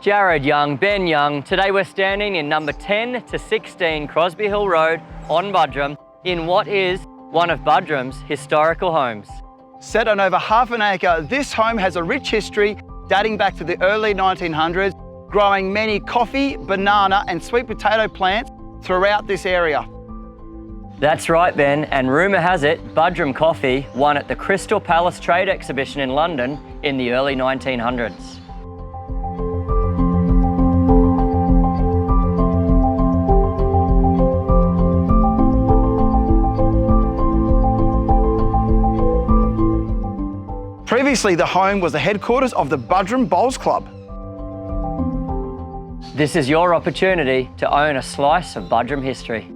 Jared Young, Ben Young. Today we're standing in number 10 to 16 Crosby Hill Road on Buderim in what is one of Buderim's historical homes. Set on over half an acre, this home has a rich history dating back to the early 1900s, growing many coffee, banana and sweet potato plants throughout this area. That's right, Ben, and rumour has it Buderim coffee won at the Crystal Palace Trade Exhibition in London in the early 1900s. Previously, the home was the headquarters of the Buderim Bowls Club. This is your opportunity to own a slice of Buderim history.